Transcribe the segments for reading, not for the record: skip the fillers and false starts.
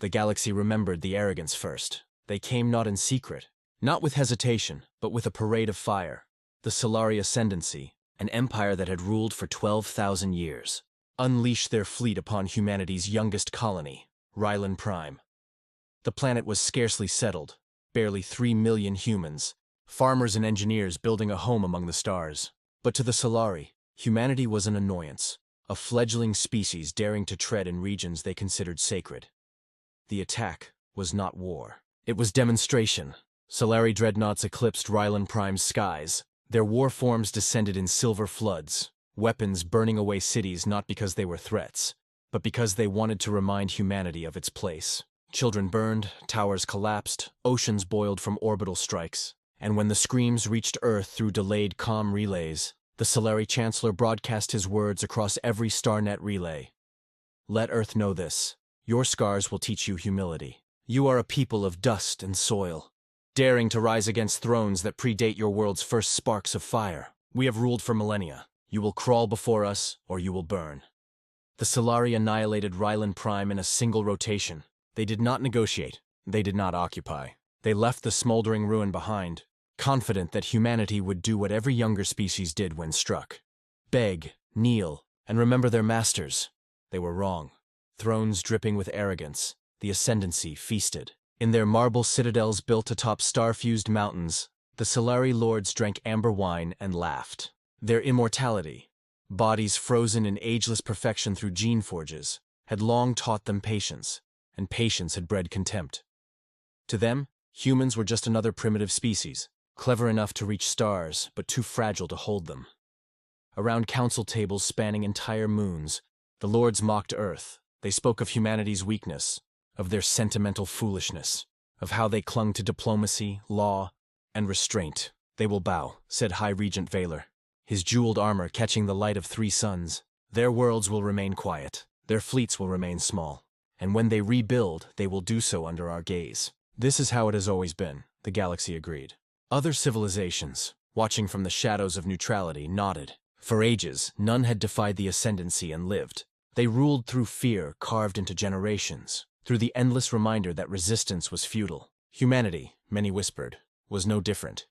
The galaxy remembered the arrogance first. They came not in secret, not with hesitation, but with a parade of fire. The Solari Ascendancy, an empire that had ruled for 12,000 years, unleashed their fleet upon humanity's youngest colony, Rylan Prime. The planet was scarcely settled, barely 3 million humans, farmers and engineers building a home among the stars. But to the Solari, humanity was an annoyance, a fledgling species daring to tread in regions they considered sacred. The attack was not war. It was demonstration. Solari dreadnoughts eclipsed Rylan Prime's skies. Their war forms descended in silver floods, weapons burning away cities not because they were threats, but because they wanted to remind humanity of its place. Children burned, towers collapsed, oceans boiled from orbital strikes. And when the screams reached Earth through delayed comm relays, the Solari Chancellor broadcast his words across every StarNet relay. Let Earth know this. Your scars will teach you humility. You are a people of dust and soil, daring to rise against thrones that predate your world's first sparks of fire. We have ruled for millennia. You will crawl before us, or you will burn. The Solari annihilated Rylan Prime in a single rotation. They did not negotiate. They did not occupy. They left the smoldering ruin behind, confident that humanity would do what every younger species did when struck. Beg, kneel, and remember their masters. They were wrong. Thrones dripping with arrogance, the Ascendancy feasted. In their marble citadels built atop star-fused mountains, the Solari lords drank amber wine and laughed. Their immortality, bodies frozen in ageless perfection through gene forges, had long taught them patience, and patience had bred contempt. To them, humans were just another primitive species, clever enough to reach stars, but too fragile to hold them. Around council tables spanning entire moons, the lords mocked Earth. They spoke of humanity's weakness, of their sentimental foolishness, of how they clung to diplomacy, law, and restraint. They will bow, said High Regent Valor, his jeweled armor catching the light of 3 suns. Their worlds will remain quiet, their fleets will remain small, and when they rebuild, they will do so under our gaze. This is how it has always been, the galaxy agreed. Other civilizations, watching from the shadows of neutrality, nodded. For ages, none had defied the Ascendancy and lived. They ruled through fear carved into generations, through the endless reminder that resistance was futile. Humanity, many whispered, was no different.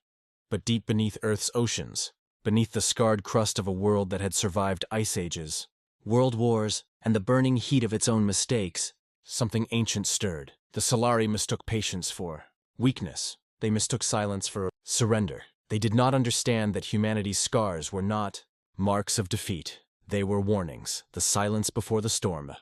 But deep beneath Earth's oceans, beneath the scarred crust of a world that had survived ice ages, world wars, and the burning heat of its own mistakes, something ancient stirred. The Solari mistook patience for weakness. They mistook silence for surrender. They did not understand that humanity's scars were not marks of defeat. They were warnings, the silence before the storm.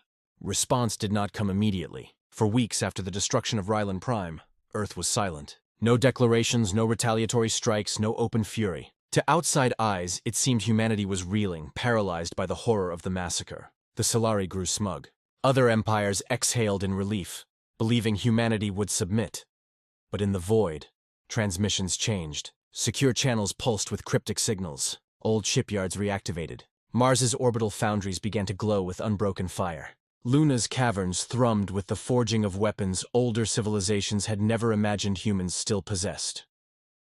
Response did not come immediately. For weeks after the destruction of Rylan Prime, Earth was silent. No declarations, no retaliatory strikes, no open fury. To outside eyes, it seemed humanity was reeling, paralyzed by the horror of the massacre. The Solari grew smug. Other empires exhaled in relief, believing humanity would submit. But in the void, transmissions changed. Secure channels pulsed with cryptic signals. Old shipyards reactivated. Mars's orbital foundries began to glow with unbroken fire. Luna's caverns thrummed with the forging of weapons older civilizations had never imagined humans still possessed.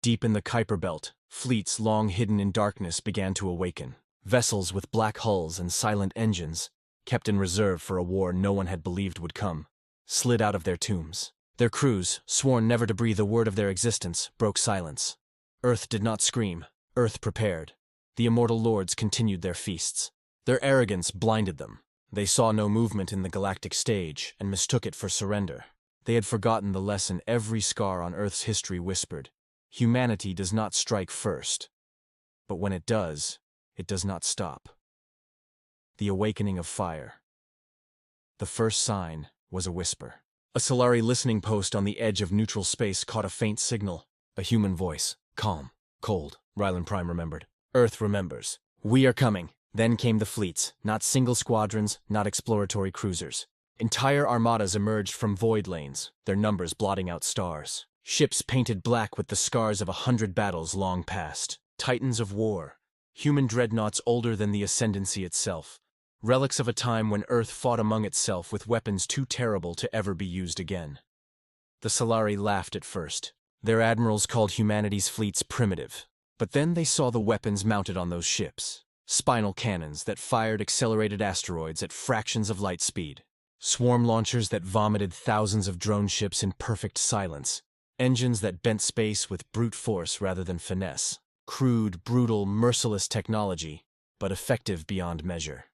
Deep in the Kuiper Belt, fleets long hidden in darkness began to awaken. Vessels with black hulls and silent engines, kept in reserve for a war no one had believed would come, slid out of their tombs. Their crews, sworn never to breathe a word of their existence, broke silence. Earth did not scream. Earth prepared. The Immortal Lords continued their feasts. Their arrogance blinded them. They saw no movement in the galactic stage and mistook it for surrender. They had forgotten the lesson every scar on Earth's history whispered. Humanity does not strike first. But when it does not stop. The awakening of fire. The first sign was a whisper. A Solari listening post on the edge of neutral space caught a faint signal. A human voice. Calm. Cold. Rylan Prime remembered. Earth remembers. We are coming. Then came the fleets. Not single squadrons, not exploratory cruisers. Entire armadas emerged from void lanes, their numbers blotting out stars. Ships painted black with the scars of 100 battles long past. Titans of war. Human dreadnoughts older than the Ascendancy itself. Relics of a time when Earth fought among itself with weapons too terrible to ever be used again. The Solari laughed at first. Their admirals called humanity's fleets primitive. But then they saw the weapons mounted on those ships. Spinal cannons that fired accelerated asteroids at fractions of light speed. Swarm launchers that vomited thousands of drone ships in perfect silence. Engines that bent space with brute force rather than finesse. Crude, brutal, merciless technology, but effective beyond measure.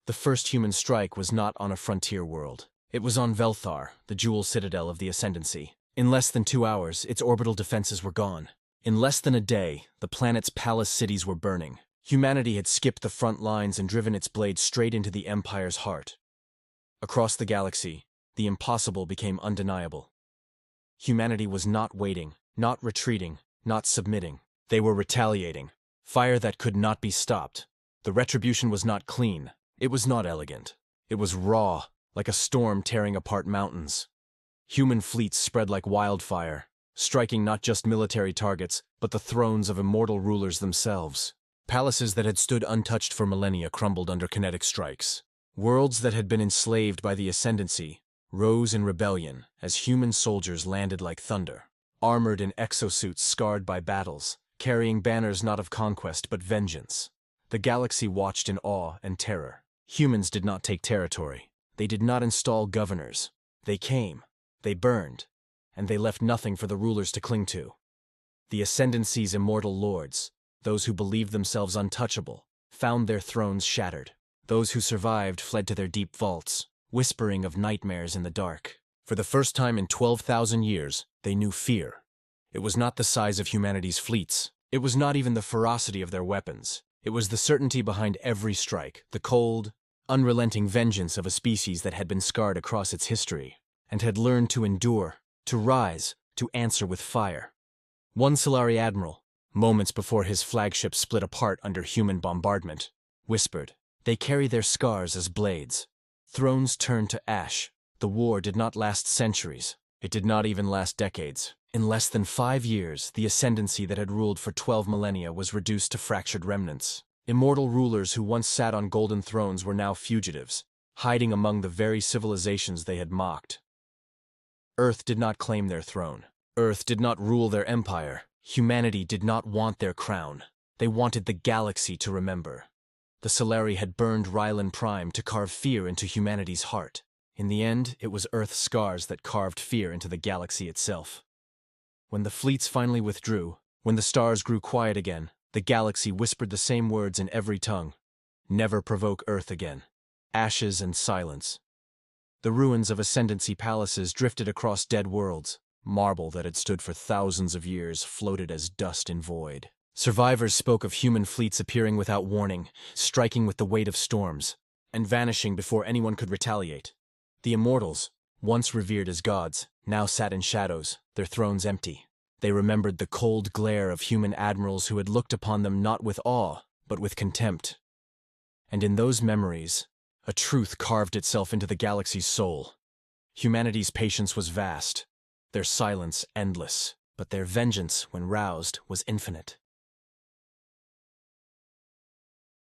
The first human strike was not on a frontier world. It was on Velthar, the jewel citadel of the Ascendancy. In less than 2 hours, its orbital defenses were gone. In less than a day, the planet's palace cities were burning. Humanity had skipped the front lines and driven its blade straight into the Empire's heart. Across the galaxy, the impossible became undeniable. Humanity was not waiting, not retreating, not submitting. They were retaliating. Fire that could not be stopped. The retribution was not clean. It was not elegant. It was raw, like a storm tearing apart mountains. Human fleets spread like wildfire, striking not just military targets, but the thrones of immortal rulers themselves. Palaces that had stood untouched for millennia crumbled under kinetic strikes. Worlds that had been enslaved by the Ascendancy rose in rebellion as human soldiers landed like thunder, armored in exosuits scarred by battles, carrying banners not of conquest but vengeance. The galaxy watched in awe and terror. Humans did not take territory. They did not install governors. They came, they burned, and they left nothing for the rulers to cling to. The Ascendancy's immortal lords, those who believed themselves untouchable, found their thrones shattered. Those who survived fled to their deep vaults, whispering of nightmares in the dark. For the first time in 12,000 years, they knew fear. It was not the size of humanity's fleets. It was not even the ferocity of their weapons. It was the certainty behind every strike, the cold, unrelenting vengeance of a species that had been scarred across its history, and had learned to endure, to rise, to answer with fire. One Solari admiral, moments before his flagship split apart under human bombardment, whispered, "They carry their scars as blades." Thrones turned to ash. The war did not last centuries. It did not even last decades. In less than 5 years, the Ascendancy that had ruled for 12 millennia was reduced to fractured remnants. Immortal rulers who once sat on golden thrones were now fugitives, hiding among the very civilizations they had mocked. Earth did not claim their throne. Earth did not rule their empire. Humanity did not want their crown. They wanted the galaxy to remember. The Solari had burned Rylan Prime to carve fear into humanity's heart. In the end, it was Earth's scars that carved fear into the galaxy itself. When the fleets finally withdrew, when the stars grew quiet again, the galaxy whispered the same words in every tongue. Never provoke Earth again. Ashes and silence. The ruins of Ascendancy palaces drifted across dead worlds. Marble that had stood for thousands of years floated as dust in void. Survivors spoke of human fleets appearing without warning, striking with the weight of storms, and vanishing before anyone could retaliate. The Immortals, once revered as gods, now sat in shadows, their thrones empty. They remembered the cold glare of human admirals who had looked upon them not with awe, but with contempt. And in those memories, a truth carved itself into the galaxy's soul. Humanity's patience was vast, their silence endless, but their vengeance, when roused, was infinite.